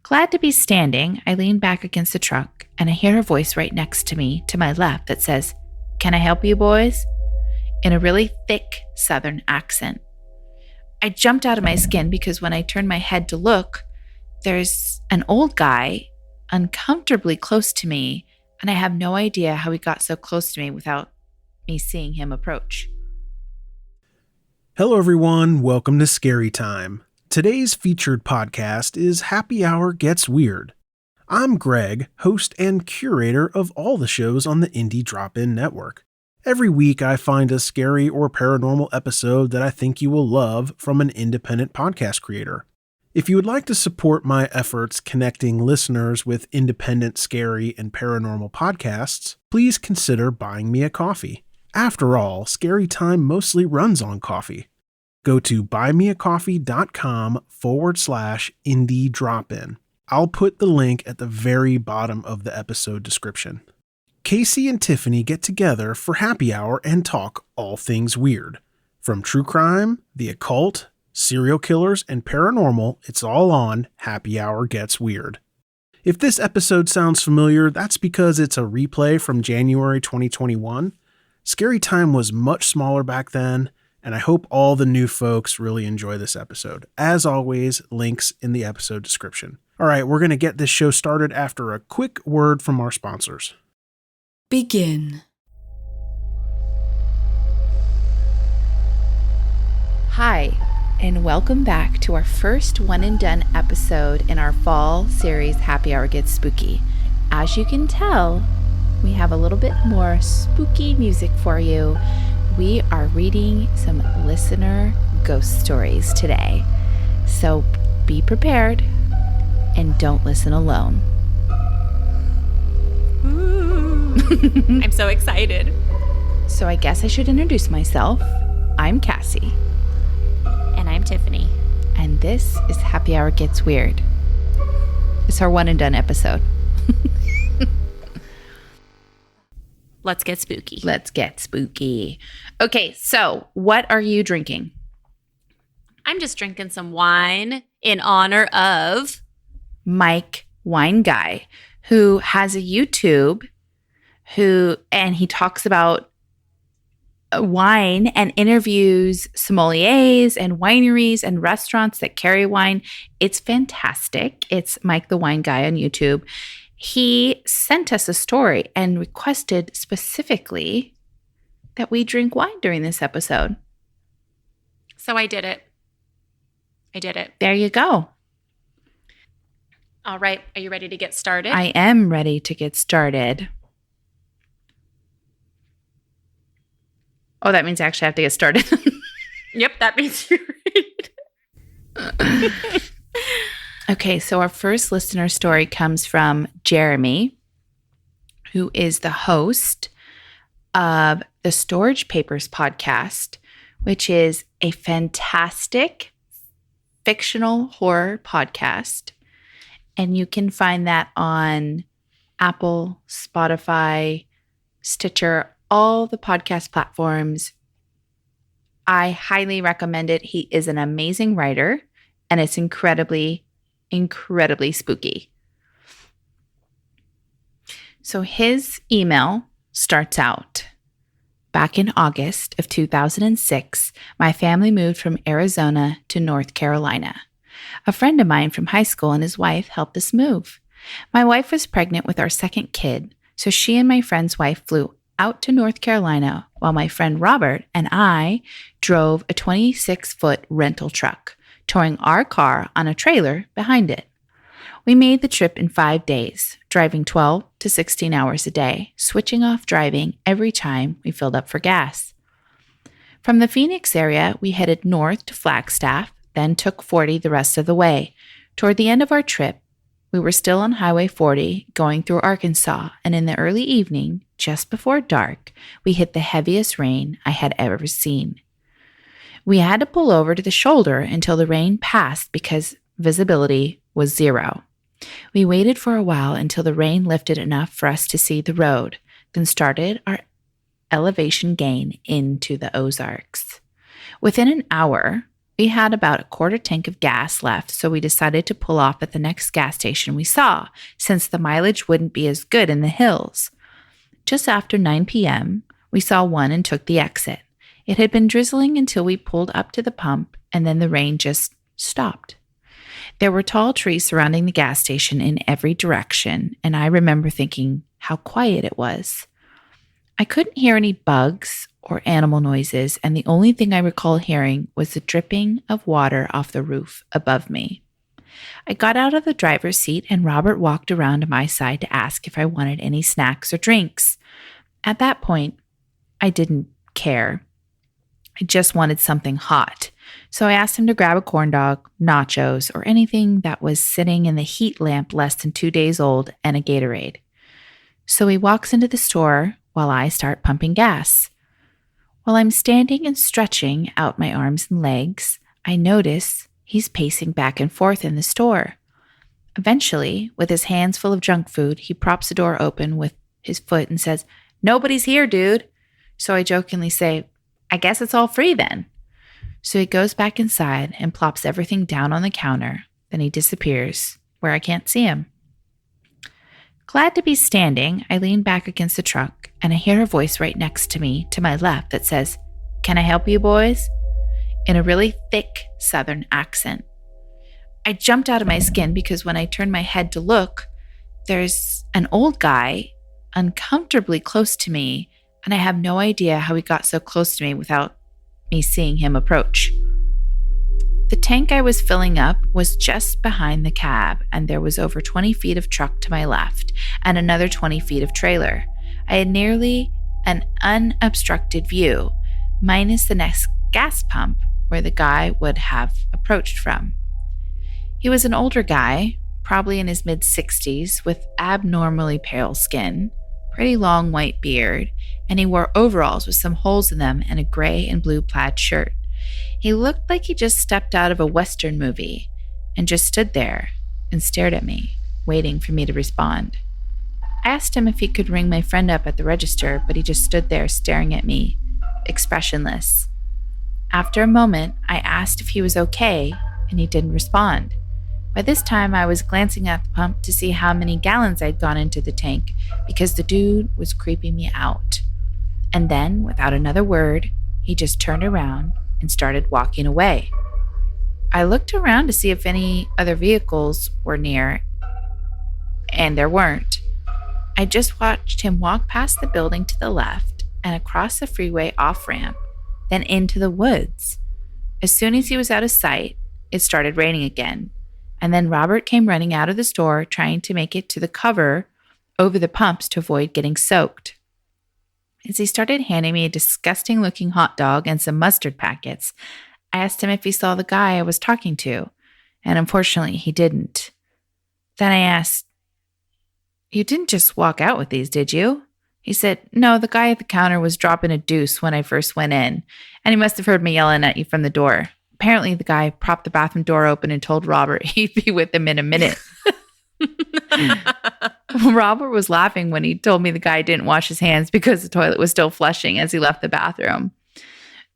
Glad to be standing, I lean back against the truck and I hear a voice right next to me to my left that says, "Can I help you boys?" in a really thick Southern accent. I jumped out of my skin because when I turned my head to look, there's an old guy uncomfortably close to me, and I have no idea how he got so close to me without me seeing him approach. Hello everyone, welcome to Scary Time. Today's featured podcast is Happy Hour Gets Weird. I'm Greg, host and curator of all the shows on the Indie Drop-In Network. Every week I find a scary or paranormal episode that I think you will love from an independent podcast creator. If you would like to support my efforts connecting listeners with independent, scary, and paranormal podcasts, please consider buying me a coffee. After all, Scary Time mostly runs on coffee. Go to buymeacoffee.com/indie drop-in. I'll put the link at the very bottom of the episode description. Cassie and Tiffany get together for happy hour and talk all things weird. From true crime, the occult, serial killers, and paranormal, it's all on Happy Hour Gets Weird. If this episode sounds familiar, that's because it's a replay from January 2021. Scary Time was much smaller back then, and I hope all the new folks really enjoy this episode. As always, links in the episode description. All right, we're going to get this show started after a quick word from our sponsors. Begin. Hi, and welcome back to our first one and done episode in our fall series Happy Hour Gets Spooky. As you can tell, we have a little bit more spooky music for you. We are reading some listener ghost stories today. So be prepared and don't listen alone. I'm so excited. So I guess I should introduce myself. I'm Cassie. And I'm Tiffany. And this is Happy Hour Gets Weird. It's our one and done episode. Let's get spooky. Let's get spooky. Okay, so what are you drinking? I'm just drinking some wine in honor of Mike Wine Guy, who has a YouTube and he talks about wine and interviews sommeliers and wineries and restaurants that carry wine. It's fantastic. It's Mike the Wine Guy on YouTube. He sent us a story and requested specifically that we drink wine during this episode. So I did it. There you go. All right. Are you ready to get started? I am ready to get started. Oh, that means I actually have to get started. Yep, that means you're ready. Okay, so our first listener story comes from Jeremy, who is the host of the Storage Papers podcast, which is a fantastic fictional horror podcast. And you can find that on Apple, Spotify, Stitcher, all the podcast platforms. I highly recommend it. He is an amazing writer, and it's incredibly spooky. So his email starts out, back in August of 2006, my family moved from Arizona to North Carolina. A friend of mine from high school and his wife helped us move. My wife was pregnant with our second kid, so she and my friend's wife flew out to North Carolina while my friend Robert and I drove a 26-foot rental truck, towing our car on a trailer behind it. We made the trip in 5 days, driving 12 to 16 hours a day, switching off driving every time we filled up for gas. From the Phoenix area, we headed north to Flagstaff, then took 40 the rest of the way. Toward the end of our trip, we were still on Highway 40 going through Arkansas, and in the early evening, just before dark, we hit the heaviest rain I had ever seen. We had to pull over to the shoulder until the rain passed because visibility was zero. We waited for a while until the rain lifted enough for us to see the road, then started our elevation gain into the Ozarks. Within an hour, We had about a quarter tank of gas left, so we decided to pull off at the next gas station we saw, since the mileage wouldn't be as good in the hills. Just after 9 p.m., we saw one and took the exit. It had been drizzling until we pulled up to the pump, and then the rain just stopped. There were tall trees surrounding the gas station in every direction, and I remember thinking how quiet it was. I couldn't hear any bugs or animal noises, and the only thing I recall hearing was the dripping of water off the roof above me. I got out of the driver's seat, and Robert walked around to my side to ask if I wanted any snacks or drinks. At that point, I didn't care. I just wanted something hot. So I asked him to grab a corn dog, nachos, or anything that was sitting in the heat lamp less than 2 days old, and a Gatorade. So he walks into the store while I start pumping gas. While I'm standing and stretching out my arms and legs, I notice he's pacing back and forth in the store. Eventually, with his hands full of junk food, he props the door open with his foot and says, "Nobody's here, dude." So I jokingly say, "I guess it's all free then." So he goes back inside and plops everything down on the counter. Then he disappears where I can't see him. Glad to be standing, I lean back against the truck and I hear a voice right next to me to my left that says, "Can I help you boys?" in a really thick Southern accent. I jumped out of my skin because when I turned my head to look, there's an old guy uncomfortably close to me, and I have no idea how he got so close to me without me seeing him approach. The tank I was filling up was just behind the cab, and there was over 20 feet of truck to my left and another 20 feet of trailer. I had nearly an unobstructed view, minus the next gas pump where the guy would have approached from. He was an older guy, probably in his mid-60s, with abnormally pale skin, pretty long white beard, and he wore overalls with some holes in them and a gray and blue plaid shirt. He looked like he just stepped out of a Western movie and just stood there and stared at me, waiting for me to respond. I asked him if he could ring my friend up at the register, but he just stood there staring at me, expressionless. After a moment, I asked if he was okay, and he didn't respond. By this time, I was glancing at the pump to see how many gallons I'd gone into the tank because the dude was creeping me out. And then, without another word, he just turned around and started walking away. I looked around to see if any other vehicles were near, and there weren't. I just watched him walk past the building to the left and across the freeway off-ramp, then into the woods. As soon as he was out of sight, it started raining again, and then Robert came running out of the store trying to make it to the cover over the pumps to avoid getting soaked. As he started handing me a disgusting-looking hot dog and some mustard packets, I asked him if he saw the guy I was talking to, and unfortunately he didn't. Then I asked, "You didn't just walk out with these, did you?" He said, "No, the guy at the counter was dropping a deuce when I first went in, and he must have heard me yelling at you from the door. Apparently the guy propped the bathroom door open and told Robert he'd be with him in a minute." Robert was laughing when he told me the guy didn't wash his hands because the toilet was still flushing as he left the bathroom.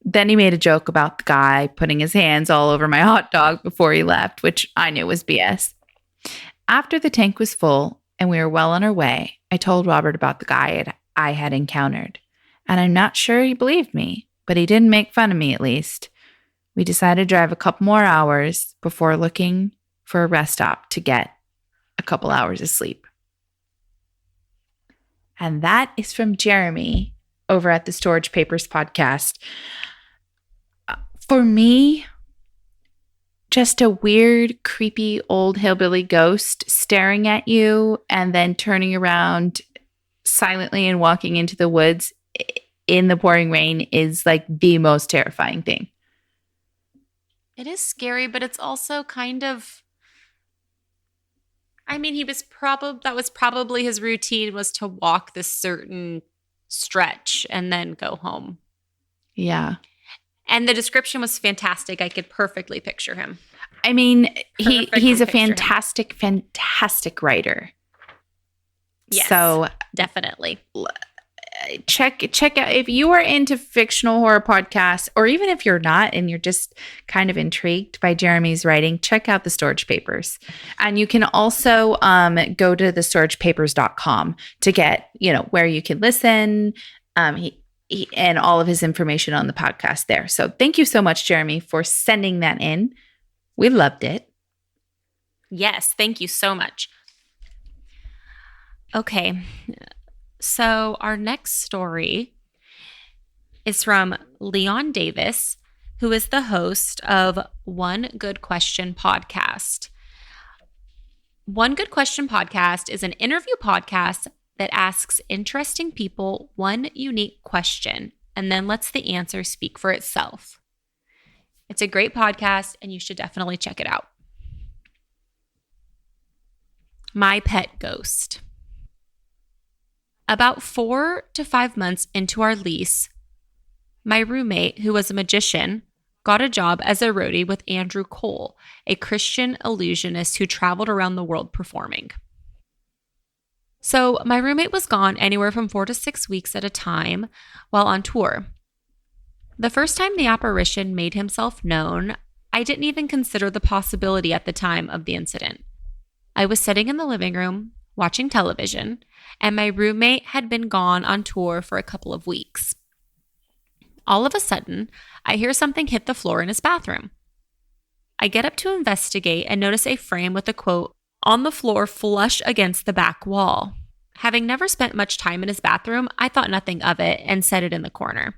Then he made a joke about the guy putting his hands all over my hot dog before he left, which I knew was BS. After the tank was full and we were well on our way, I told Robert about the guy I had encountered. And I'm not sure he believed me, but he didn't make fun of me at least. We decided to drive a couple more hours before looking for a rest stop to get a couple hours of sleep. And that is from Jeremy over at the Storage Papers podcast. For me, just a weird, creepy old hillbilly ghost staring at you and then turning around silently and walking into the woods in the pouring rain is like the most terrifying thing. It is scary, but it's also kind of, I mean, that was probably his routine, was to walk this certain stretch and then go home. Yeah. And the description was fantastic. I could perfectly picture him. I mean, he's a fantastic writer. Yes, so definitely. check out, if you are into fictional horror podcasts, or even if you're not and you're just kind of intrigued by Jeremy's writing, check out the Storage Papers. And you can also go to thestoragepapers.com to get, where you can listen, he and all of his information on the podcast there. So thank you so much, Jeremy, for sending that in. We loved it. Yes, thank you so much. Okay, so our next story is from Leon Davis, who is the host of One Good Question podcast. One Good Question podcast is an interview podcast that asks interesting people one unique question and then lets the answer speak for itself. It's a great podcast, and you should definitely check it out. My pet ghost. About 4 to 5 months into our lease, my roommate, who was a magician, got a job as a roadie with Andrew Cole, a Christian illusionist who traveled around the world performing. So my roommate was gone anywhere from 4 to 6 weeks at a time while on tour. The first time the apparition made himself known, I didn't even consider the possibility at the time of the incident. I was sitting in the living room watching television, and my roommate had been gone on tour for a couple of weeks. All of a sudden, I hear something hit the floor in his bathroom. I get up to investigate and notice a frame with a quote on the floor flush against the back wall. Having never spent much time in his bathroom, I thought nothing of it and set it in the corner,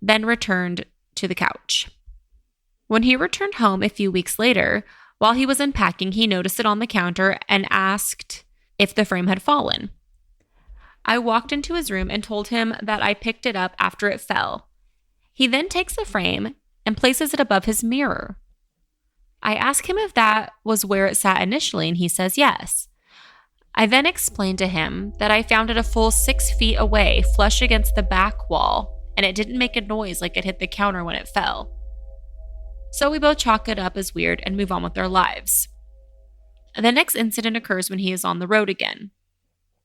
then returned to the couch. When he returned home a few weeks later, while he was unpacking, he noticed it on the counter and asked if the frame had fallen. I walked into his room and told him that I picked it up after it fell. He then takes the frame and places it above his mirror. I ask him if that was where it sat initially, and he says yes. I then explained to him that I found it a full 6 feet away, flush against the back wall, and it didn't make a noise like it hit the counter when it fell. So we both chalk it up as weird and move on with our lives. The next incident occurs when he is on the road again.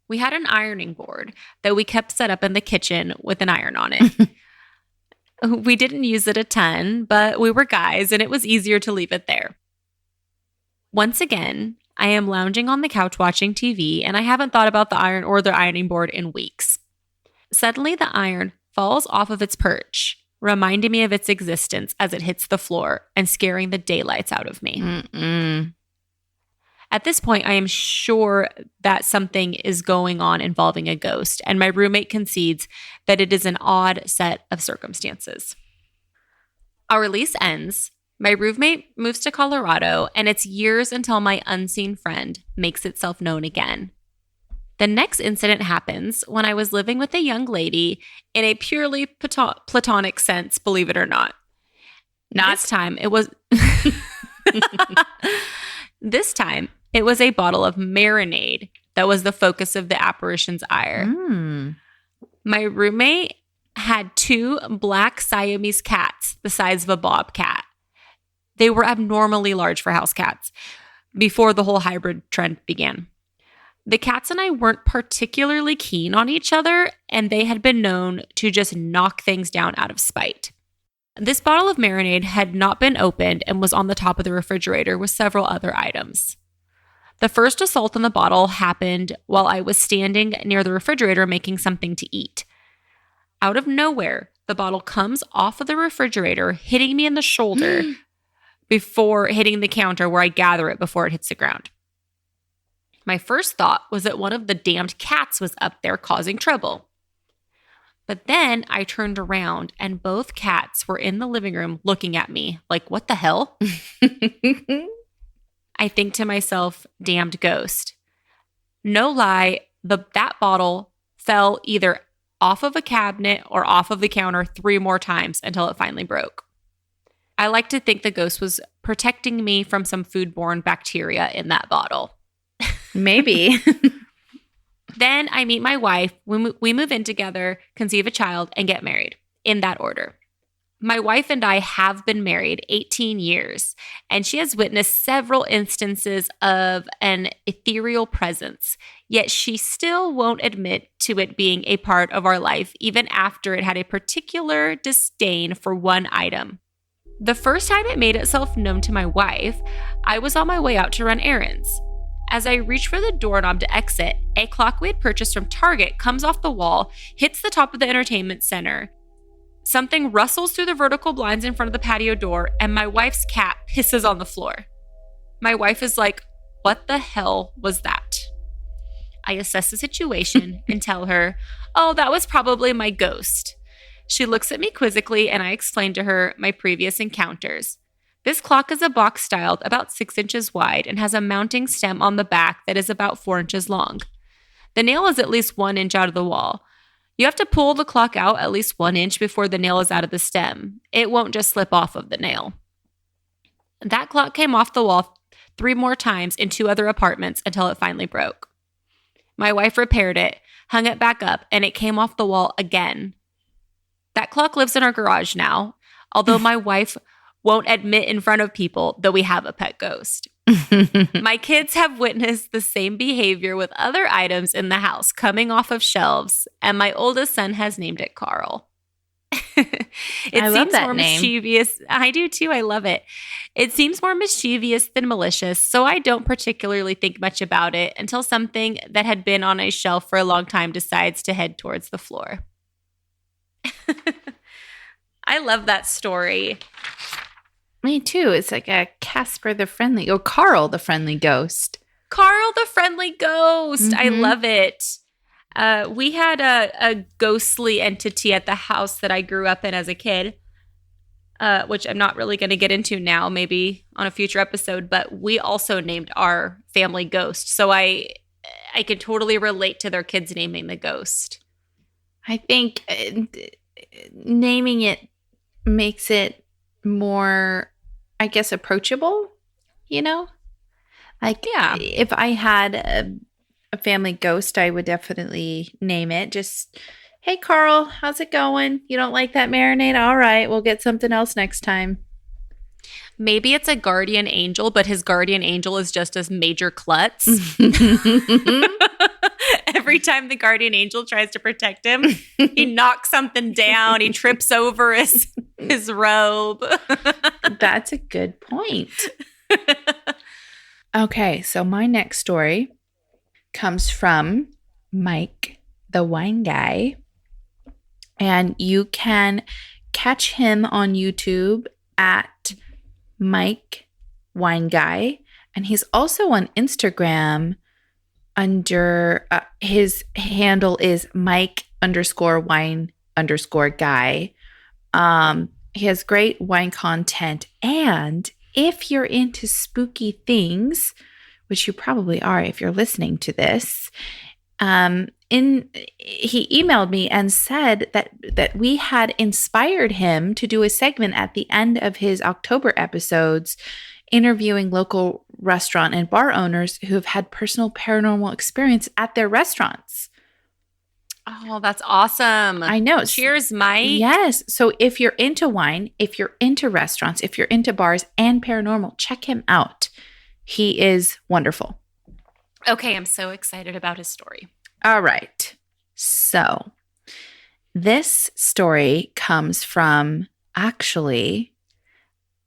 We had an ironing board that we kept set up in the kitchen with an iron on it. We didn't use it a ton, but we were guys and it was easier to leave it there. Once again, I am lounging on the couch watching TV, and I haven't thought about the iron or the ironing board in weeks. Suddenly, the iron falls off of its perch, reminding me of its existence as it hits the floor and scaring the daylights out of me. Mm-mm. At this point, I am sure that something is going on involving a ghost, and my roommate concedes that it is an odd set of circumstances. Our lease ends. My roommate moves to Colorado, and it's years until my unseen friend makes itself known again. The next incident happens when I was living with a young lady in a purely platonic sense, believe it or not. This time, it was a bottle of marinade that was the focus of the apparition's ire. My roommate had 2 black Siamese cats the size of a bobcat. They were abnormally large for house cats before the whole hybrid trend began. The cats and I weren't particularly keen on each other, and they had been known to just knock things down out of spite. This bottle of marinade had not been opened and was on the top of the refrigerator with several other items. The first assault on the bottle happened while I was standing near the refrigerator making something to eat. Out of nowhere, the bottle comes off of the refrigerator, hitting me in the shoulder before hitting the counter where I gather it before it hits the ground. My first thought was that one of the damned cats was up there causing trouble. But then I turned around and both cats were in the living room looking at me like, what the hell? I think to myself, damned ghost. No lie, that bottle fell either off of a cabinet or off of the counter 3 more times until it finally broke. I like to think the ghost was protecting me from some foodborne bacteria in that bottle. Maybe. Then I meet my wife. We move in together, conceive a child, and get married. In that order. My wife and I have been married 18 years, and she has witnessed several instances of an ethereal presence, yet she still won't admit to it being a part of our life, even after it had a particular disdain for one item. The first time it made itself known to my wife, I was on my way out to run errands. As I reach for the doorknob to exit, a clock we had purchased from Target comes off the wall, hits the top of the entertainment center. Something rustles through the vertical blinds in front of the patio door, and my wife's cat pisses on the floor. My wife is like, "What the hell was that?" I assess the situation and tell her, "Oh, that was probably my ghost." She looks at me quizzically, and I explain to her my previous encounters. This clock is a box styled about 6 inches wide and has a mounting stem on the back that is about 4 inches long. The nail is at least 1 inch out of the wall. You have to pull the clock out at least 1 inch before the nail is out of the stem. It won't just slip off of the nail. That clock came off the wall 3 more times in 2 other apartments until it finally broke. My wife repaired it, hung it back up, and it came off the wall again. That clock lives in our garage now, although my wife won't admit in front of people that we have a pet ghost. My kids have witnessed the same behavior with other items in the house coming off of shelves, and my oldest son has named it Carl. I love that more name. Mischievous. I do too. I love it. It seems more mischievous than malicious, so I don't particularly think much about it until something that had been on a shelf for a long time decides to head towards the floor. I love that story. Me too. It's like a Casper the Friendly, or Carl the Friendly Ghost. Carl the Friendly Ghost. I Mhm. love it. We had a ghostly entity at the house that I grew up in as a kid, which I'm not really going to get into now, maybe on a future episode, but we also named our family Ghost. So I can totally relate to their kids naming the ghost. I think naming it makes it more, I guess, approachable, you know? Like, Yeah. if I had a family ghost, I would definitely name it. Just, "Hey, Carl, how's it going? You don't like that marinade? All right, we'll get something else next time." Maybe it's a guardian angel, but his guardian angel is just a major klutz. Every time the guardian angel tries to protect him, he knocks something down. He trips over his robe. That's a good point. Okay, so my next story comes from Mike, the wine guy. And you can catch him on YouTube at Mike Wine Guy. And he's also on Instagram under his handle is Mike_wine_guy. He has great wine content. And if you're into spooky things, which you probably are if you're listening to this, he emailed me and said that we had inspired him to do a segment at the end of his October episodes interviewing local restaurant and bar owners who have had personal paranormal experience at their restaurants. Oh, that's awesome. I know. Cheers, Mike. Yes. So if you're into wine, if you're into restaurants, if you're into bars and paranormal, check him out. He is wonderful. Okay, I'm so excited about his story. All right. So this story comes from actually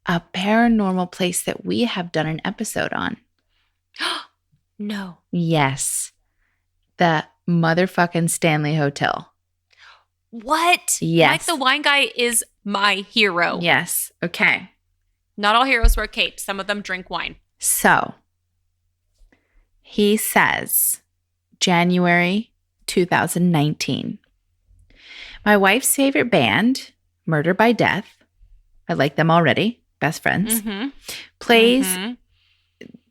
a paranormal place that we have done an episode on. No. Yes. The motherfucking Stanley Hotel. What? Yes. Mike the wine guy is my hero. Yes. Okay. Not all heroes wear capes. Some of them drink wine. So he says, January 2019. My wife's favorite band, Murder by Death, I like them already, best friends, plays.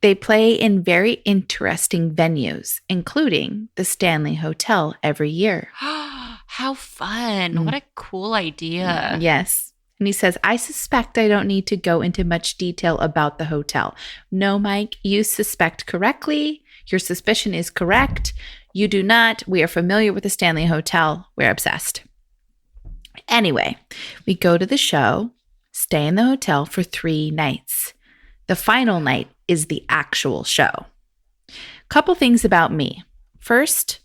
They play in very interesting venues, including the Stanley Hotel every year. How fun. What a cool idea. Yes. And he says, I suspect I don't need to go into much detail about the hotel. No, Mike, you suspect correctly. Your suspicion is correct. You do not. We are familiar with the Stanley Hotel. We're obsessed. Anyway, we go to the show, stay in the hotel for 3 nights. The final night is the actual show. Couple things about me. First,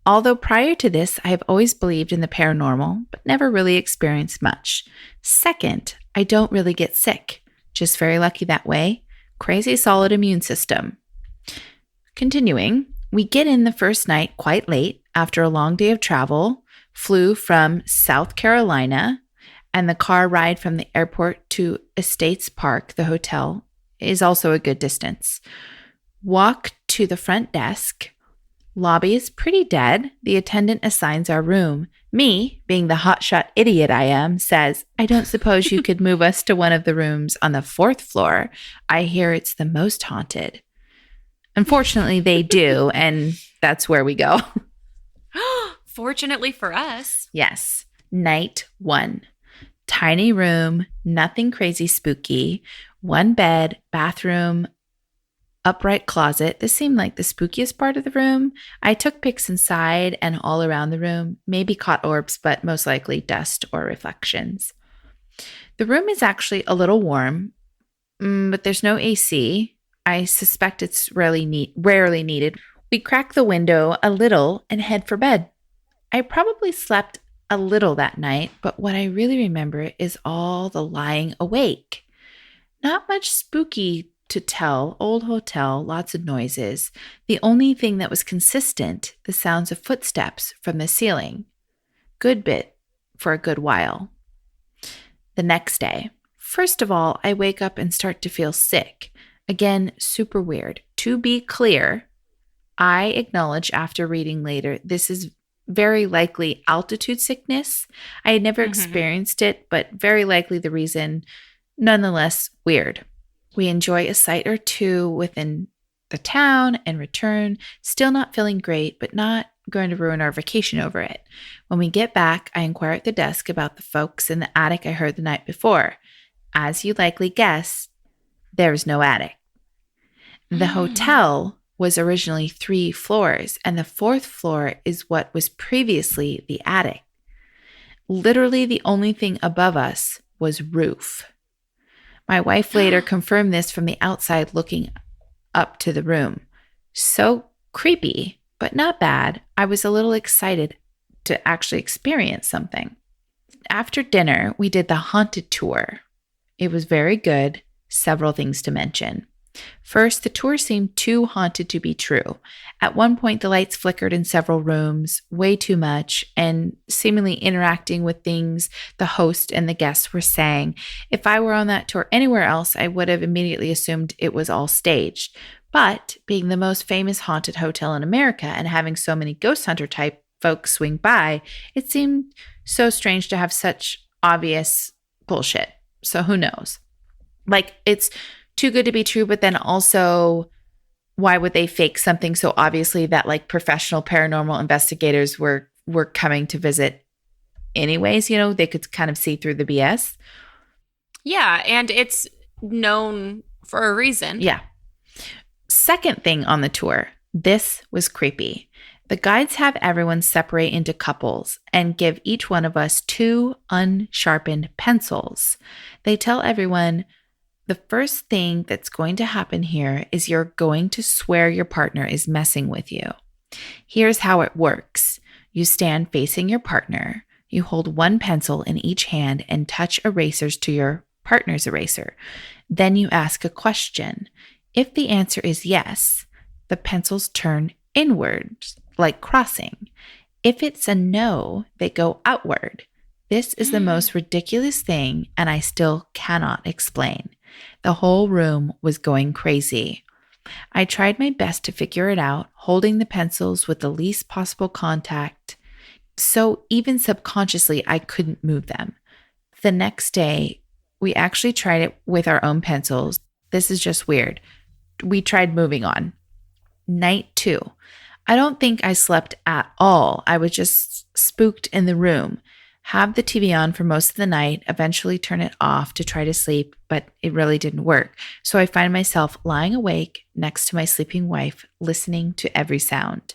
although prior to this, I have always believed in the paranormal, but never really experienced much. Second, I don't really get sick. Just very lucky that way. Crazy solid immune system. Continuing, we get in the first night quite late after a long day of travel, flew from South Carolina, and the car ride from the airport to Estates Park, the hotel, is also a good distance. Walk to the front desk. Lobby is pretty dead. The attendant assigns our room. Me, being the hotshot idiot I am, says, I don't suppose you could move us to one of the rooms on the 4th floor. I hear it's the most haunted. Unfortunately, they do, and that's where we go. Fortunately for us. Yes. Night 1. Tiny room, nothing crazy spooky. 1 bed, bathroom, upright closet. This seemed like the spookiest part of the room. I took pics inside and all around the room, maybe caught orbs, but most likely dust or reflections. The room is actually a little warm, but there's no AC. I suspect it's rarely needed. We crack the window a little and head for bed. I probably slept a little that night, but what I really remember is all the lying awake. Not much spooky to tell. Old hotel, lots of noises. The only thing that was consistent, the sounds of footsteps from the ceiling. Good bit for a good while. The next day, first of all, I wake up and start to feel sick. Again, super weird. To be clear, I acknowledge after reading later, this is very likely altitude sickness. I had never experienced it, but very likely the reason, nonetheless, weird. We enjoy a sight or two within the town and return, still not feeling great, but not going to ruin our vacation over it. When we get back, I inquire at the desk about the folks in the attic I heard the night before. As you likely guessed, there is no attic. The hotel was originally 3 floors, and the 4th floor is what was previously the attic. Literally the only thing above us was roof. My wife later confirmed this from the outside looking up to the room. So creepy, but not bad. I was a little excited to actually experience something. After dinner, we did the haunted tour. It was very good. Several things to mention. First, the tour seemed too haunted to be true. At one point, the lights flickered in several rooms, way too much, and seemingly interacting with things the host and the guests were saying. If I were on that tour anywhere else, I would have immediately assumed it was all staged. But being the most famous haunted hotel in America and having so many ghost hunter type folks swing by, it seemed so strange to have such obvious bullshit. So who knows? Like, it's too good to be true, but then also, why would they fake something so obviously that like professional paranormal investigators were coming to visit anyways? You know, they could kind of see through the BS. Yeah, and it's known for a reason. Yeah. Second thing on the tour, this was creepy. The guides have everyone separate into couples and give each one of us 2 unsharpened pencils. They tell everyone, the first thing that's going to happen here is you're going to swear your partner is messing with you. Here's how it works. You stand facing your partner. You hold 1 pencil in each hand and touch erasers to your partner's eraser. Then you ask a question. If the answer is yes, the pencils turn inwards, like crossing. If it's a no, they go outward. This is the most ridiculous thing, and I still cannot explain. The whole room was going crazy. I tried my best to figure it out, holding the pencils with the least possible contact, so even subconsciously I couldn't move them. The next day, we actually tried it with our own pencils. This is just weird. We tried moving on. Night 2. I don't think I slept at all. I was just spooked in the room. Have the TV on for most of the night, eventually turn it off to try to sleep, but it really didn't work. So I find myself lying awake next to my sleeping wife, listening to every sound.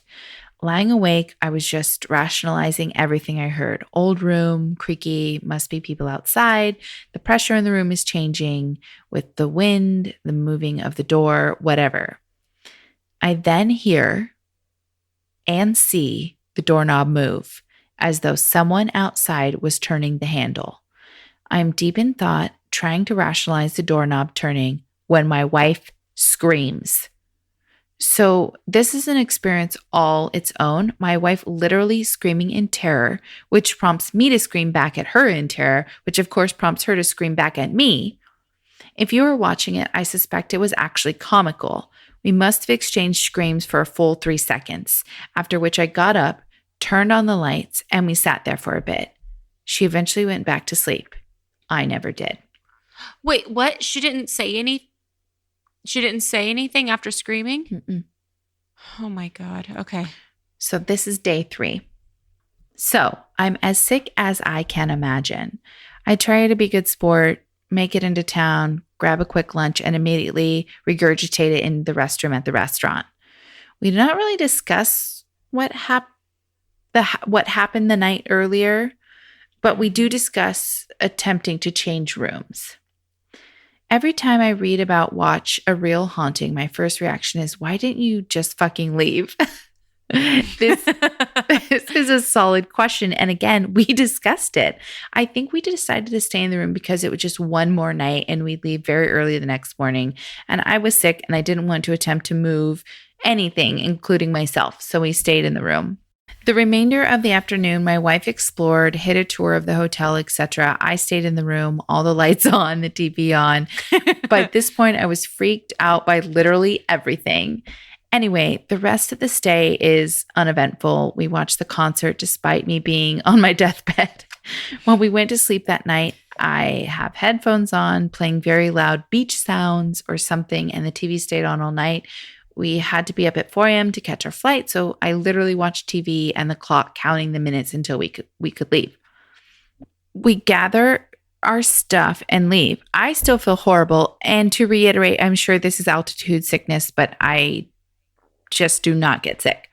Lying awake, I was just rationalizing everything I heard. Old room, creaky, must be people outside. The pressure in the room is changing with the wind, the moving of the door, whatever. I then hear and see the doorknob move as though someone outside was turning the handle. I'm deep in thought, trying to rationalize the doorknob turning when my wife screams. So this is an experience all its own. My wife literally screaming in terror, which prompts me to scream back at her in terror, which of course prompts her to scream back at me. If you were watching it, I suspect it was actually comical. We must have exchanged screams for a full 3 seconds, after which I got up, turned on the lights, and we sat there for a bit. She eventually went back to sleep. I never did. Wait, what? She didn't say anything after screaming? Mm-mm. Oh my God. Okay. So this is day 3. So I'm as sick as I can imagine. I try to be a good sport, make it into town, grab a quick lunch, and immediately regurgitate it in the restroom at the restaurant. We did not really discuss what happened the night earlier, but we do discuss attempting to change rooms. Every time I read about watch a real haunting, my first reaction is, why didn't you just fucking leave? This is a solid question. And again, we discussed it. I think we decided to stay in the room because it was just one more night and we'd leave very early the next morning. And I was sick and I didn't want to attempt to move anything, including myself. So we stayed in the room. The remainder of the afternoon, my wife explored, hit a tour of the hotel, etc. I stayed in the room, all the lights on, the TV on. But at this point, I was freaked out by literally everything. Anyway, the rest of the stay is uneventful. We watched the concert despite me being on my deathbed. When we went to sleep that night, I have headphones on, playing very loud beach sounds or something, and the TV stayed on all night. We had to be up at 4 a.m. to catch our flight, so I literally watched TV and the clock counting the minutes until we could leave. We gather our stuff and leave. I still feel horrible, and to reiterate, I'm sure this is altitude sickness, but I just do not get sick.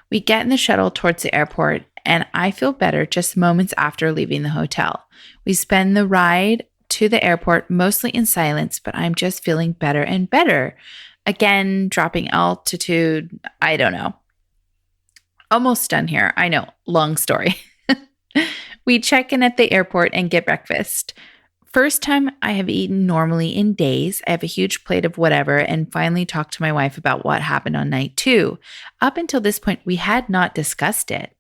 We get in the shuttle towards the airport, and I feel better just moments after leaving the hotel. We spend the ride to the airport mostly in silence, but I'm just feeling better and better. Again, dropping altitude, I don't know. Almost done here. I know, long story. We check in at the airport and get breakfast. First time I have eaten normally in days. I have a huge plate of whatever and finally talked to my wife about what happened on night 2. Up until this point, we had not discussed it.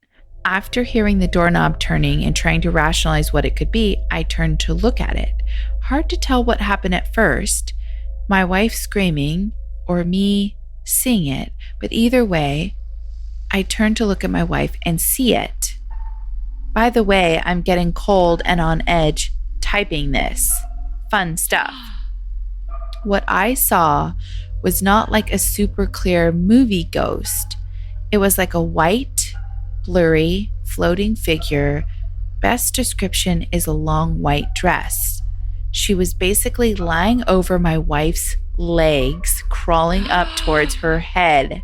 After hearing the doorknob turning and trying to rationalize what it could be, I turned to look at it. Hard to tell what happened at first. My wife screaming, or me seeing it, but either way, I turn to look at my wife and see it. By the way, I'm getting cold and on edge typing this. Fun stuff. What I saw was not like a super clear movie ghost. It was like a white, blurry, floating figure. Best description is a long white dress. She was basically lying over my wife's legs, crawling up towards her head.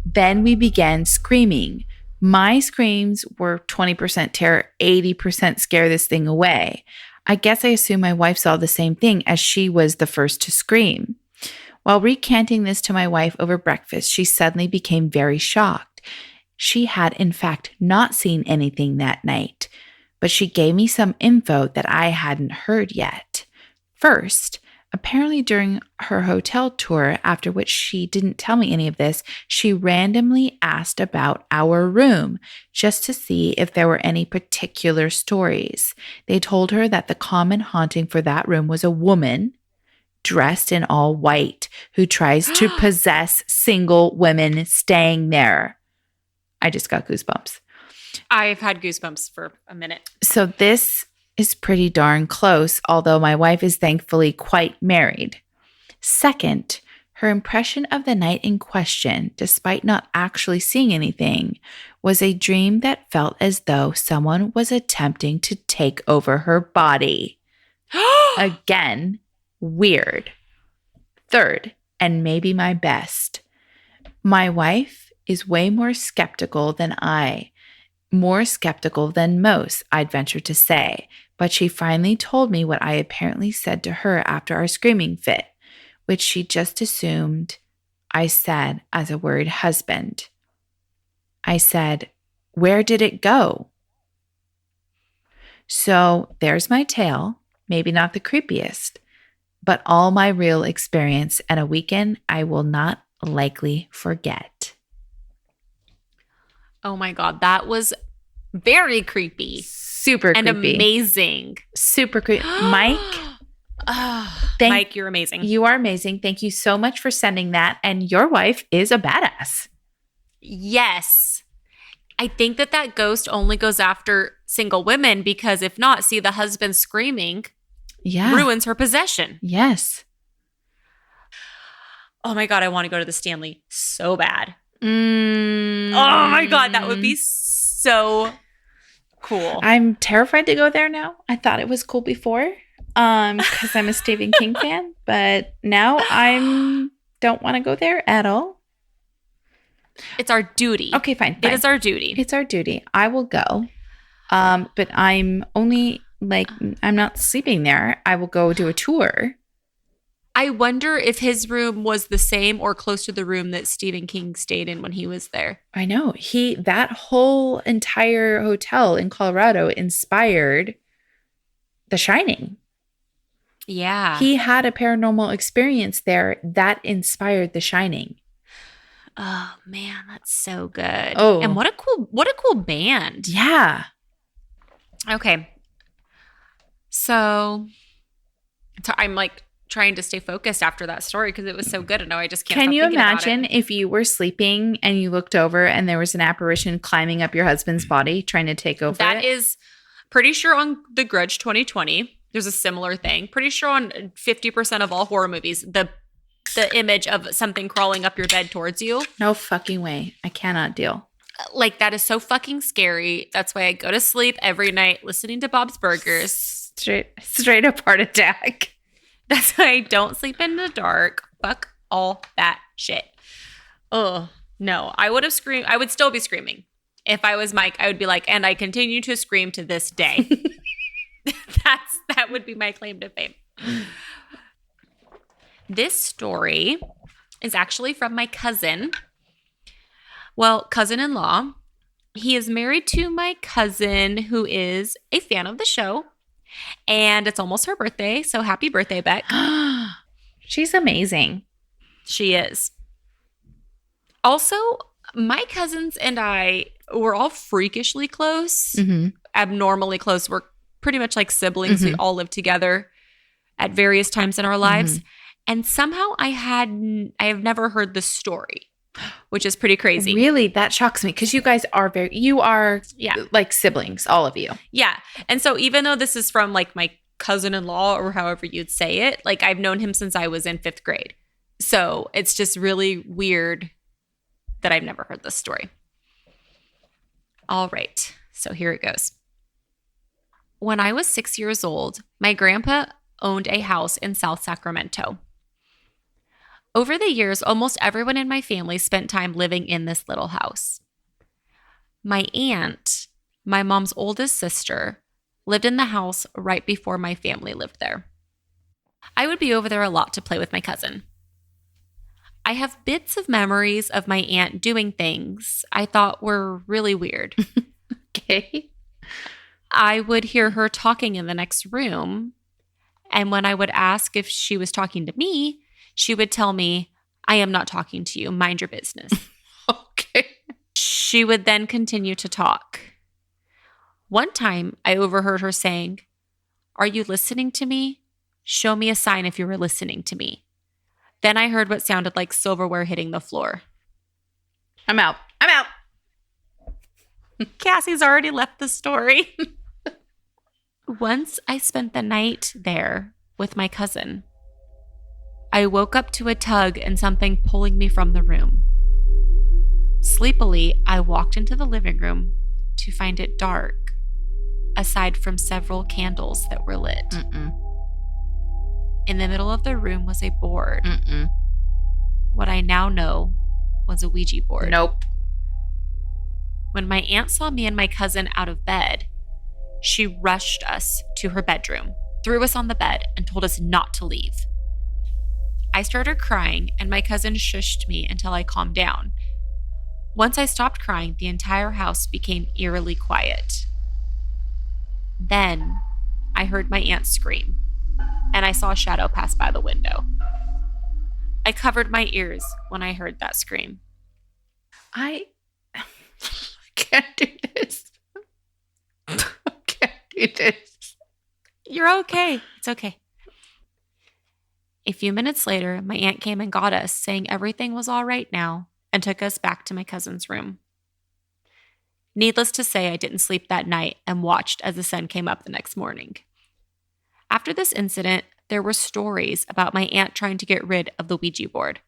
Then we began screaming. My screams were 20% terror, 80% scare this thing away. I guess I assume my wife saw the same thing as she was the first to scream. While recanting this to my wife over breakfast, she suddenly became very shocked. She had, in fact, not seen anything that night, but she gave me some info that I hadn't heard yet. First, apparently during her hotel tour, after which she didn't tell me any of this, she randomly asked about our room just to see if there were any particular stories. They told her that the common haunting for that room was a woman dressed in all white who tries to possess single women staying there. I just got goosebumps. I've had goosebumps for a minute. So this is pretty darn close, although my wife is thankfully quite married. Second, her impression of the night in question, despite not actually seeing anything, was a dream that felt as though someone was attempting to take over her body. Again, weird. Third, and maybe my best, my wife is way more skeptical than more skeptical than most, I'd venture to say. But she finally told me what I apparently said to her after our screaming fit, which she just assumed I said as a word husband. I said, "Where did it go?" So there's my tale, maybe not the creepiest, but all my real experience and a weekend I will not likely forget. Oh my God, that was very creepy. Super and creepy. Amazing. Super creepy. Mike, Mike, you're amazing. You are amazing. Thank you so much for sending that. And your wife is a badass. Yes. I think that ghost only goes after single women because if not, see the husband screaming ruins her possession. Yes. Oh my God, I want to go to the Stanley so bad. Oh my God, that would be so cool. I'm terrified to go there now. I thought it was cool before because I'm a Stephen King fan, but now I don't want to go there at all. It's our duty. Okay, fine. It is our duty. It's our duty. I will go. But I'm only I'm not sleeping there. I will go do a tour. I wonder if his room was the same or close to the room that Stephen King stayed in when he was there. I know. That whole entire hotel in Colorado inspired The Shining. Yeah. He had a paranormal experience there that inspired The Shining. Oh man, that's so good. Oh. And what a cool band. Yeah. Okay. So I'm trying to stay focused after that story because it was so good. And now I just can't. Can you stop thinking about imagine it. if you were sleeping and you looked over and there was an apparition climbing up your husband's body trying to take over? That is pretty sure on The Grudge 2020. There's a similar thing. Pretty sure on 50% of all horror movies, the image of something crawling up your bed towards you. No fucking way. I cannot deal. That is so fucking scary. That's why I go to sleep every night listening to Bob's Burgers. Straight up heart attack. That's why I don't sleep in the dark. Fuck all that shit. Oh, no. I would have screamed. I would still be screaming. If I was Mike, I would be like, and I continue to scream to this day. That would be my claim to fame. This story is actually from my cousin. Well, cousin-in-law. He is married to my cousin who is a fan of the show. And it's almost her birthday. So happy birthday, Beck. She's amazing. She is. Also, my cousins and I were all freakishly close. Mm-hmm. Abnormally close. We're pretty much like siblings. We all lived together at various times in our lives. And somehow I have never heard the story, which is pretty crazy. Really? That shocks me because you guys are like siblings, all of you. Yeah. And so even though this is from like my cousin-in-law or however you'd say it, like I've known him since I was in 5th grade. So it's just really weird that I've never heard this story. All right. So here it goes. When I was 6 years old, my grandpa owned a house in South Sacramento. Over the years, almost everyone in my family spent time living in this little house. My aunt, my mom's oldest sister, lived in the house right before my family lived there. I would be over there a lot to play with my cousin. I have bits of memories of my aunt doing things I thought were really weird. Okay. I would hear her talking in the next room, and when I would ask if she was talking to me, she would tell me, "I am not talking to you. Mind your business." Okay. She would then continue to talk. One time, I overheard her saying, "Are you listening to me? Show me a sign if you were listening to me." Then I heard what sounded like silverware hitting the floor. I'm out. Cassie's already left the story. Once I spent the night there with my cousin. I woke up to a tug and something pulling me from the room. Sleepily, I walked into the living room to find it dark, aside from several candles that were lit. In the middle of the room was a board. What I now know was a Ouija board. Nope. when my aunt saw me and my cousin out of bed, she rushed us to her bedroom, threw us on the bed, and told us not to leave. I started crying, and my cousin shushed me until I calmed down. Once I stopped crying, the entire house became eerily quiet. Then I heard my aunt scream, and I saw a shadow pass by the window. I covered my ears when I heard that scream. I can't do this. I can't do this. You're okay. It's okay. A few minutes later, my aunt came and got us, saying everything was all right now, and took us back to my cousin's room. Needless to say, I didn't sleep that night and watched as the sun came up the next morning. After this incident, there were stories about my aunt trying to get rid of the Ouija board.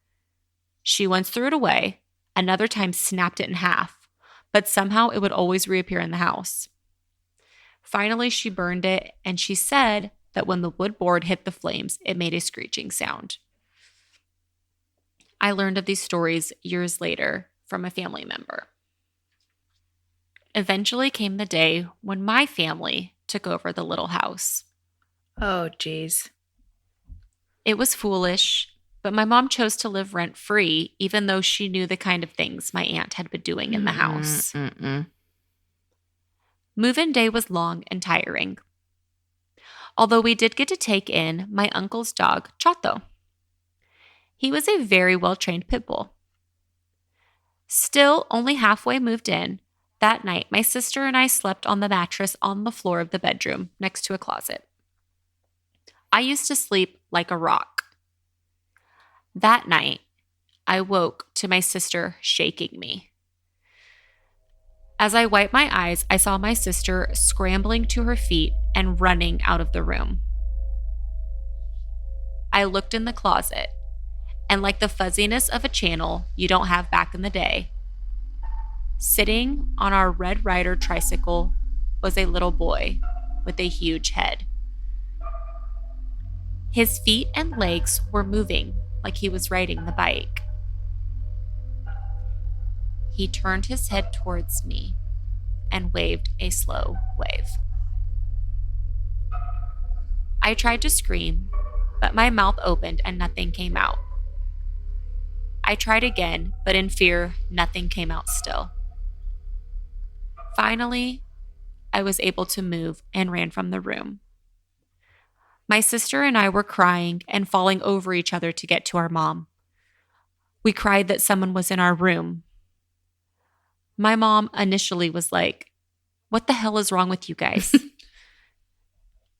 She once threw it away, another time snapped it in half, but somehow it would always reappear in the house. Finally, she burned it, and she said that when the wood board hit the flames, it made a screeching sound. I learned of these stories years later from a family member. Eventually came the day when my family took over the little house. Oh, geez. It was foolish, but my mom chose to live rent-free, even though she knew the kind of things my aunt had been doing in the house. Move-in day was long and tiring. Although we did get to take in my uncle's dog, Chato. He was a very well-trained pit bull. Still only halfway moved in, that night my sister and I slept on the mattress on the floor of the bedroom next to a closet. I used to sleep like a rock. That night, I woke to my sister shaking me. As I wiped my eyes, I saw my sister scrambling to her feet and running out of the room. I looked in the closet, and like the fuzziness of a channel you don't have back in the day, sitting on our Red Ryder tricycle was a little boy with a huge head. His feet and legs were moving like he was riding the bike. He turned his head towards me and waved a slow wave. I tried to scream, but my mouth opened and nothing came out. I tried again, but in fear, nothing came out still. Finally, I was able to move and ran from the room. My sister and I were crying and falling over each other to get to our mom. We cried that someone was in our room. My mom initially was like, "What the hell is wrong with you guys?"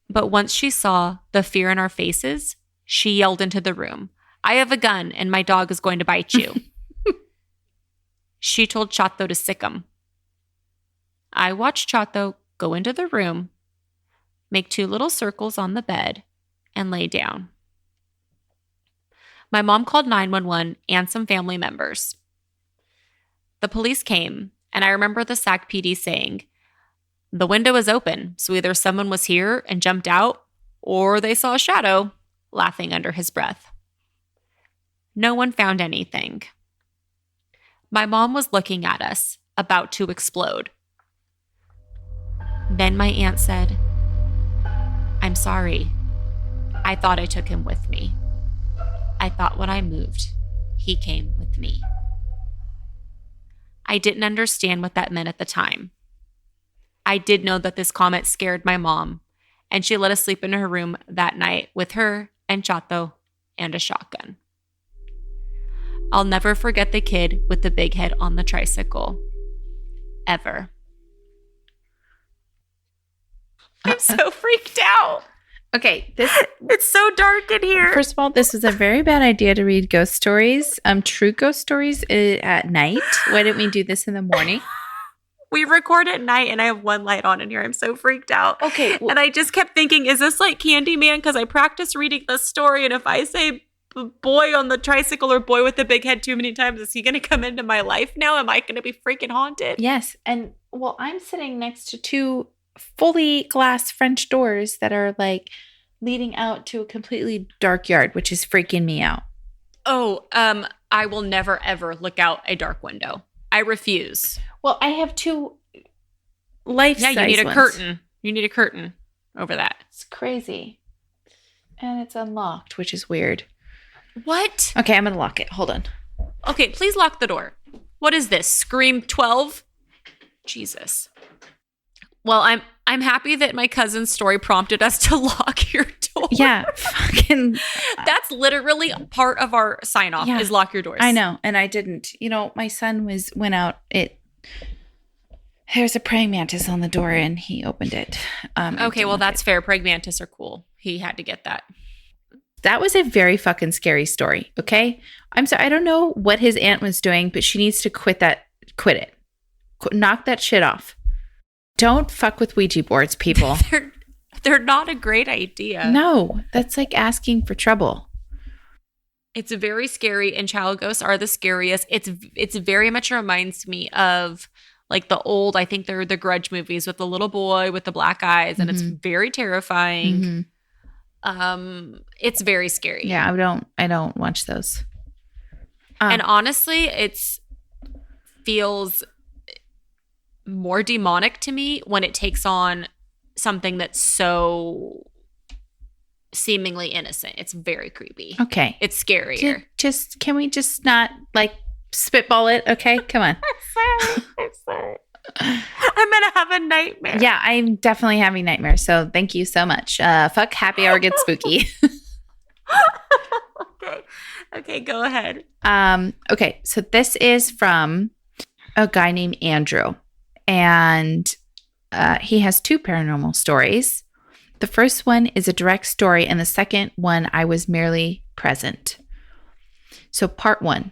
But once she saw the fear in our faces, she yelled into the room, "I have a gun and my dog is going to bite you." She told Chato to sick him. I watched Chato go into the room, make 2 little circles on the bed, and lay down. My mom called 911 and some family members. The police came, and I remember the SAC PD saying, "The window is open, so either someone was here and jumped out, or they saw a shadow," laughing under his breath. No one found anything. My mom was looking at us, about to explode. Then my aunt said, "I'm sorry. I thought I took him with me. I thought when I moved, he came with me." I didn't understand what that meant at the time. I did know that this comment scared my mom, and she let us sleep in her room that night with her and Chato and a shotgun. I'll never forget the kid with the big head on the tricycle. Ever. I'm so freaked out. Okay, It's so dark in here. first of all, this is a very bad idea to read ghost stories, true ghost stories at night. Why didn't we do this in the morning? We record at night and I have one light on in here. I'm so freaked out. Okay. And I just kept thinking, is this like Candyman? Because I practiced reading this story, and if I say boy on the tricycle or boy with the big head too many times, is he going to come into my life now? Am I going to be freaking haunted? Yes. And well, I'm sitting next to 2 fully glass French doors that are like leading out to a completely dark yard, which is freaking me out. Oh, I will never ever look out a dark window. I refuse. Well, I have 2 life-size Yeah, you need a ones. curtain. You need a curtain over that. It's crazy. And it's unlocked, which is weird. What? Okay, I'm going to lock it. Hold on. Okay, please lock the door. What is this? Scream 12? Jesus. Well, I'm happy that my cousin's story prompted us to lock your door. Yeah, fucking. That's literally part of our sign off is lock your doors. I know, and I didn't. My son went out. There's a praying mantis on the door, and he opened it. Okay, well, that's fair. Praying mantis are cool. He had to get that. That was a very fucking scary story. Okay, I'm sorry. I don't know what his aunt was doing, but she needs to quit it. Knock that shit off. Don't fuck with Ouija boards, people. They're not a great idea. No, that's like asking for trouble. It's very scary, and child ghosts are the scariest. It's very much reminds me of like the old, I think they're the Grudge movies with the little boy with the black eyes, and it's very terrifying. It's very scary. Yeah, I don't watch those. And honestly, feels more demonic to me when it takes on something that's so seemingly innocent. It's very creepy. Okay. It's scarier. Can we just not like spitball it? Okay, come on. I'm sorry. I'm gonna have a nightmare. Yeah, I'm definitely having nightmares. So thank you so much. Fuck happy hour gets spooky. Okay, go ahead. Okay, so this is from a guy named Andrew. And he has 2 paranormal stories. The first one is a direct story, and the second one, I was merely present. So part 1.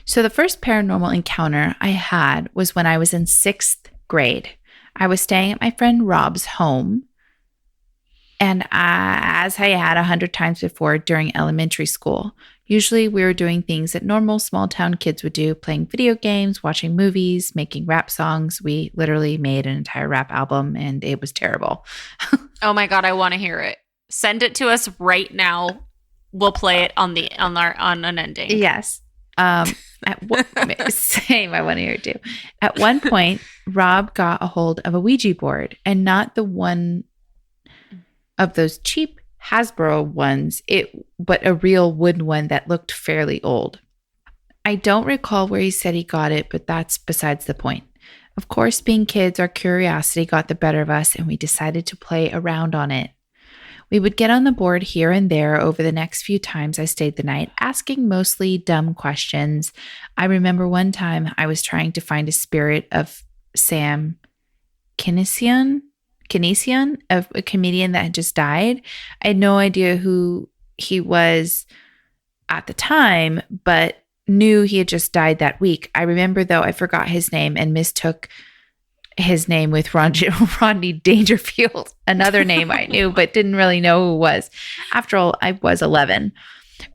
So the first paranormal encounter I had was when I was in 6th grade. I was staying at my friend Rob's home. And as I had 100 times before during elementary school, usually we were doing things that normal small town kids would do, playing video games, watching movies, making rap songs. We literally made an entire rap album, and it was terrible. Oh my God, I want to hear it. Send it to us right now. We'll play it on an ending. Yes. Same, I want to hear it too. At one point, Rob got a hold of a Ouija board, and not the one of those cheap Hasbro ones, but a real wooden one that looked fairly old. I don't recall where he said he got it, but that's besides the point. Of course, being kids, our curiosity got the better of us, and we decided to play around on it. We would get on the board here and there over the next few times I stayed the night, asking mostly dumb questions. I remember one time I was trying to find a spirit of Sam Kinison, of a comedian that had just died. I had no idea who he was at the time, but knew he had just died that week. I remember, though, I forgot his name and mistook his name with Rodney Dangerfield, another name I knew, but didn't really know who it was. After all, I was 11.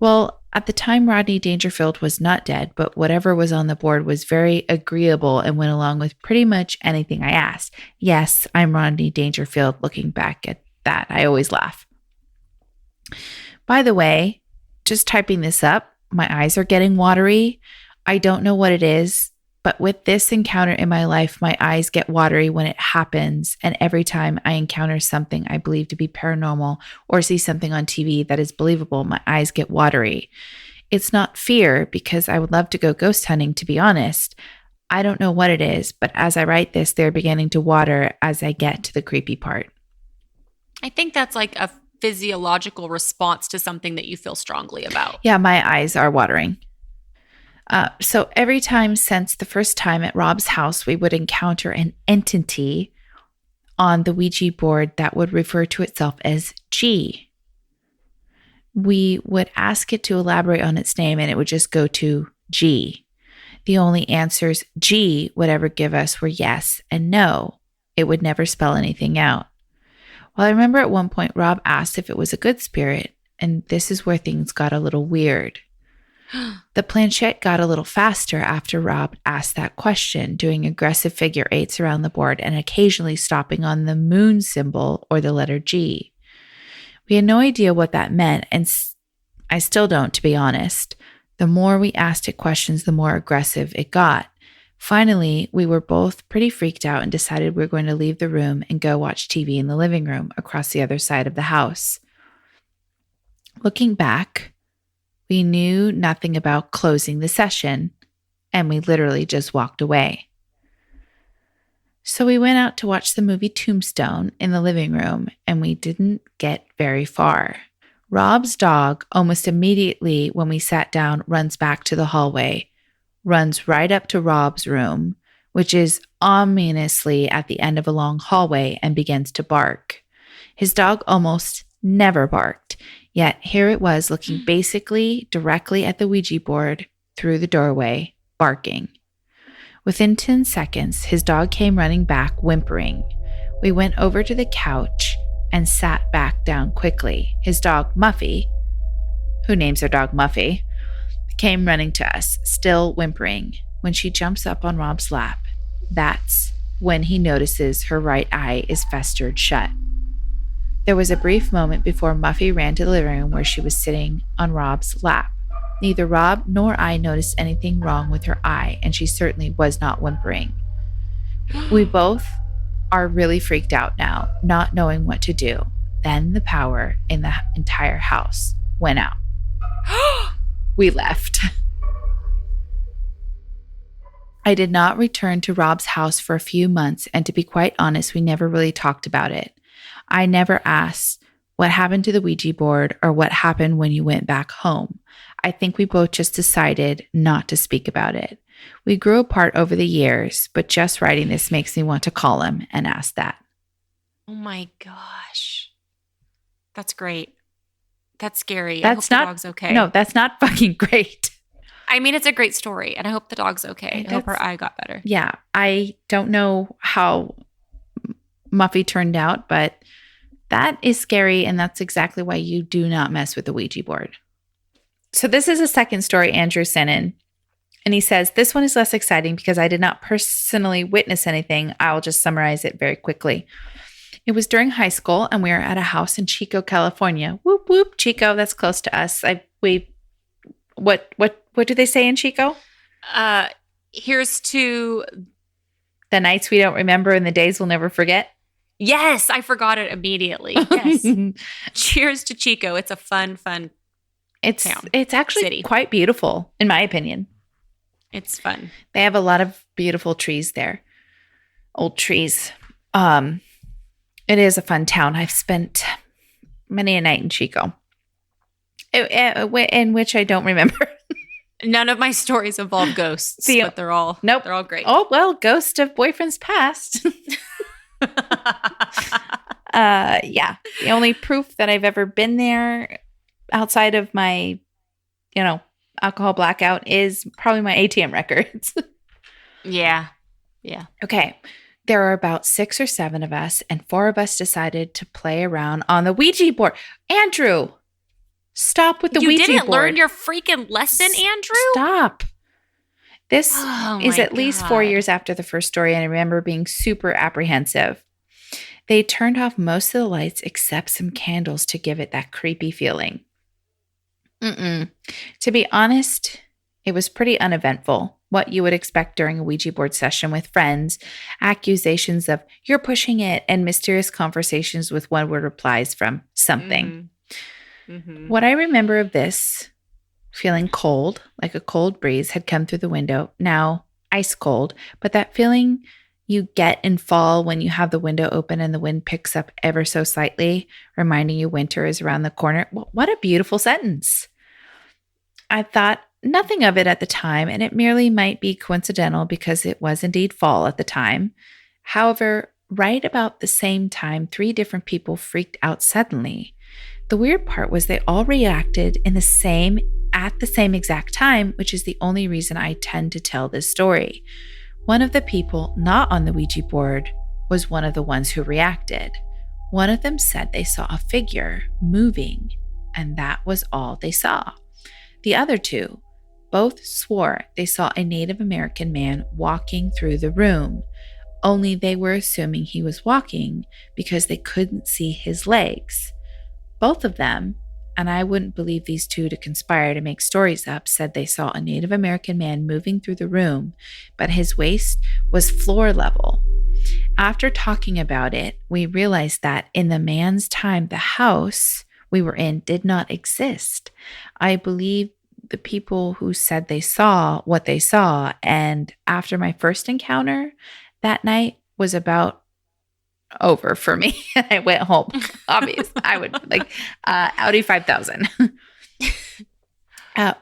Well, at the time, Rodney Dangerfield was not dead, but whatever was on the board was very agreeable and went along with pretty much anything I asked. Yes, I'm Rodney Dangerfield. Looking back at that, I always laugh. By the way, just typing this up, my eyes are getting watery. I don't know what it is, but with this encounter in my life, my eyes get watery when it happens. And every time I encounter something I believe to be paranormal or see something on TV that is believable, my eyes get watery. It's not fear, because I would love to go ghost hunting, to be honest. I don't know what it is, but as I write this, they're beginning to water as I get to the creepy part. I think that's like a physiological response to something that you feel strongly about. Yeah, my eyes are watering. So every time since the first time at Rob's house, we would encounter an entity on the Ouija board that would refer to itself as G. We would ask it to elaborate on its name, and it would just go to G. The only answers G would ever give us were yes and no. It would never spell anything out. Well, I remember at one point Rob asked if it was a good spirit, and this is where things got a little weird. The planchette got a little faster after Rob asked that question, doing aggressive figure eights around the board and occasionally stopping on the moon symbol or the letter G. We had no idea what that meant, and I still don't, to be honest. The more we asked it questions, the more aggressive it got. Finally, we were both pretty freaked out and decided we were going to leave the room and go watch TV in the living room across the other side of the house. Looking back, we knew nothing about closing the session, and we literally just walked away. So we went out to watch the movie Tombstone in the living room, and we didn't get very far. Rob's dog, almost immediately when we sat down, runs back to the hallway, runs right up to Rob's room, which is ominously at the end of a long hallway, and begins to bark. His dog almost never barked, yet here it was looking basically directly at the Ouija board through the doorway, barking. Within 10 seconds, his dog came running back, whimpering. We went over to the couch and sat back down quickly. His dog, Muffy, who names her dog Muffy, came running to us, still whimpering. When she jumps up on Rob's lap, that's when he notices her right eye is festered shut. There was a brief moment before Muffy ran to the living room where she was sitting on Rob's lap. Neither Rob nor I noticed anything wrong with her eye, and she certainly was not whimpering. We both are really freaked out now, not knowing what to do. Then the power in the entire house went out. We left. I did not return to Rob's house for a few months, and to be quite honest, we never really talked about it. I never asked what happened to the Ouija board or what happened when you went back home. I think we both just decided not to speak about it. We grew apart over the years, but just writing this makes me want to call him and ask that. Oh my gosh. That's great. That's scary. That's I hope not, the dog's okay. No, that's not fucking great. I mean, it's a great story, and I hope the dog's okay. I hope her eye got better. Yeah, I don't know how Muffy turned out, but that is scary, and that's exactly why you do not mess with the Ouija board. So this is a second story Andrew sent in, and he says, this one is less exciting because I did not personally witness anything. I'll just summarize it very quickly. It was during high school, and we were at a house in Chico, California. Whoop, whoop, Chico, that's close to us. What do they say in Chico? Here's to the nights we don't remember and the days we'll never forget. Yes, I forgot it immediately. Yes. Cheers to Chico. It's a fun town. It's actually City. Quite beautiful, in my opinion. It's fun. They have a lot of beautiful trees there. Old trees. It is a fun town. I've spent many a night in Chico, in which I don't remember. None of my stories involve ghosts, but they're all great. Oh, well, ghost of boyfriends past. Yeah. The only proof that I've ever been there outside of my, alcohol blackout is probably my ATM records. Yeah. Okay. There are about 6 or 7 of us, and 4 of us decided to play around on the Ouija board. Andrew, stop with the Ouija board. You didn't learn your freaking lesson, Andrew? Stop. This is at least 4 years after the first story, and I remember being super apprehensive. They turned off most of the lights except some candles to give it that creepy feeling. To be honest, it was pretty uneventful. What you would expect during a Ouija board session with friends, accusations of "you're pushing it," and mysterious conversations with one-word replies from something. Mm-hmm. What I remember of this, feeling cold, like a cold breeze had come through the window, now ice cold, but that feeling you get in fall when you have the window open and the wind picks up ever so slightly, reminding you winter is around the corner. What a beautiful sentence. I thought nothing of it at the time, and it merely might be coincidental because it was indeed fall at the time. However, right about the same time, 3 different people freaked out suddenly. The weird part was they all reacted at the same exact time, which is the only reason I tend to tell this story. One of the people not on the Ouija board was one of the ones who reacted. One of them said they saw a figure moving, and that was all they saw. The other 2 both swore they saw a Native American man walking through the room, only they were assuming he was walking because they couldn't see his legs. Both of them, and I wouldn't believe these two to conspire to make stories up, said they saw a Native American man moving through the room, but his waist was floor level. After talking about it, we realized that in the man's time, the house we were in did not exist. I believe the people who said they saw what they saw, and after my first encounter that night was about over for me. I went home. Obvious. I would like Audi 5000.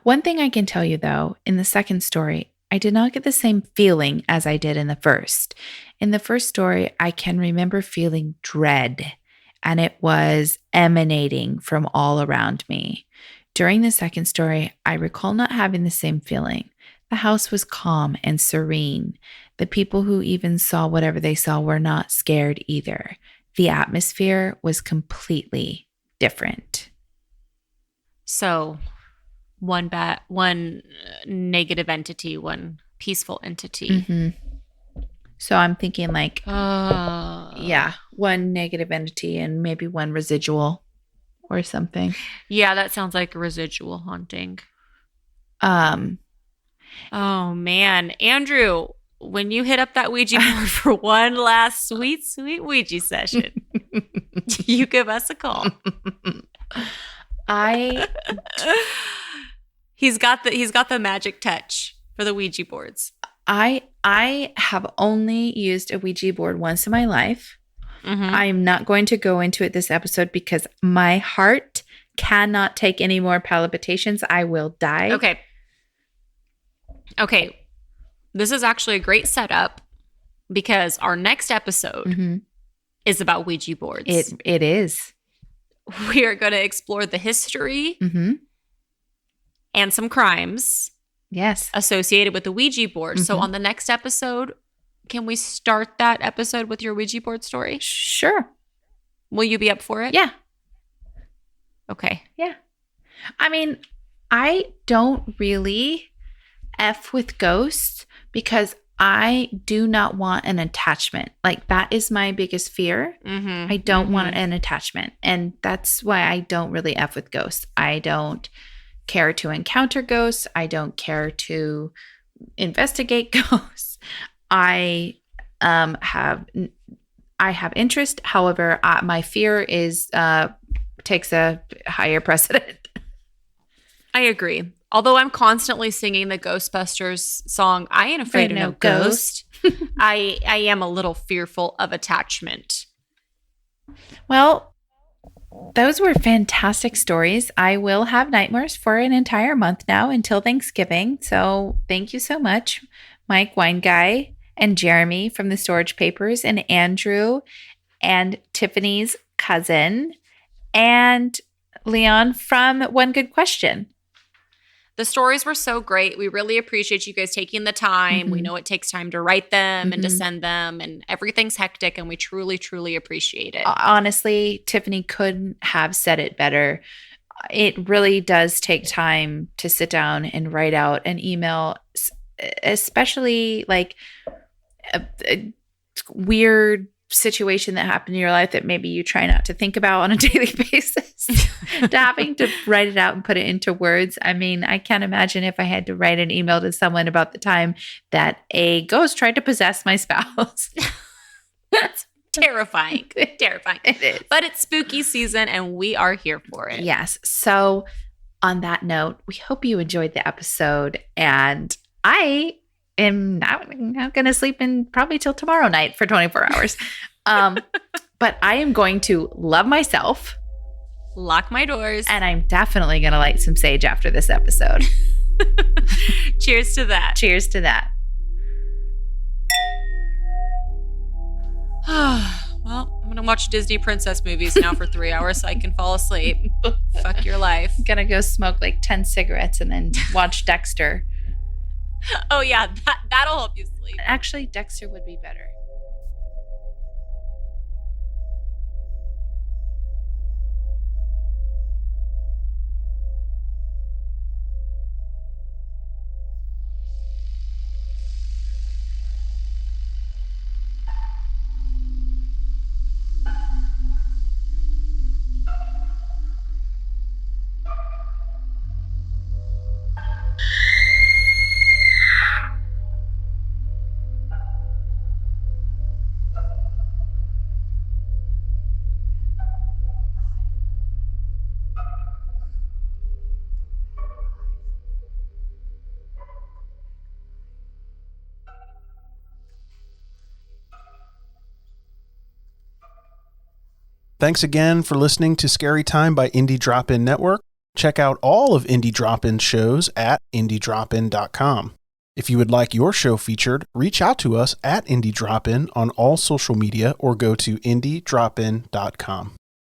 One thing I can tell you though, in the second story, I did not get the same feeling as I did in the first. In the first story, I can remember feeling dread, and it was emanating from all around me. During the second story, I recall not having the same feeling. The house was calm and serene. The people who even saw whatever they saw were not scared either. The atmosphere was completely different. So, one negative entity, one peaceful entity. Mm-hmm. So I'm thinking like, one negative entity and maybe one residual or something. Yeah, that sounds like a residual haunting. Oh man, Andrew, when you hit up that Ouija board for one last sweet Ouija session, you give us a call. He's got the magic touch for the Ouija boards. I have only used a Ouija board once in my life. Mm-hmm. I'm not going to go into it this episode because my heart cannot take any more palpitations. I will die. Okay. This is actually a great setup because our next episode is about Ouija boards. It is. We are going to explore the history and some crimes. Yes. Associated with the Ouija board. So on the next episode, can we start that episode with your Ouija board story? Sure. Will you be up for it? Yeah. Okay. Yeah. I mean, I don't really F with ghosts because I do not want an attachment. Like that is my biggest fear. I don't want an attachment. And that's why I don't really F with ghosts. I don't care to encounter ghosts. I don't care to investigate ghosts. I have interest. However, my fear takes a higher precedent. I agree. Although I'm constantly singing the Ghostbusters song, I ain't afraid of no ghost. I am a little fearful of attachment. Well, those were fantastic stories. I will have nightmares for an entire month now until Thanksgiving. So thank you so much, Mike Wine Guy and Jeremy from the Storage Papers and Andrew and Tiffany's cousin and Leon from One Good Question. The stories were so great. We really appreciate you guys taking the time. We know it takes time to write them and to send them, and everything's hectic, and we truly, truly appreciate it. Honestly, Tiffany couldn't have said it better. It really does take time to sit down and write out an email, especially like a weird situation that happened in your life that maybe you try not to think about on a daily basis. To having to write it out and put it into words. I mean, I can't imagine if I had to write an email to someone about the time that a ghost tried to possess my spouse. That's terrifying. Terrifying. It is. But it's spooky season and we are here for it. Yes. So on that note, we hope you enjoyed the episode, and I'm going to sleep in probably till tomorrow night for 24 hours. But I am going to love myself. Lock my doors. And I'm definitely going to light some sage after this episode. Cheers to that. Cheers to that. Well, I'm going to watch Disney princess movies now for 3 hours so I can fall asleep. Fuck your life. Gonna go smoke like 10 cigarettes and then watch Dexter. Oh yeah, that'll help you sleep. Actually, Dexter would be better. Thanks again for listening to Scary Time by Indie Drop-In Network. Check out all of Indie Drop-In shows at indiedropin.com. If you would like your show featured, reach out to us at Indie Drop-In on all social media or go to indiedropin.com.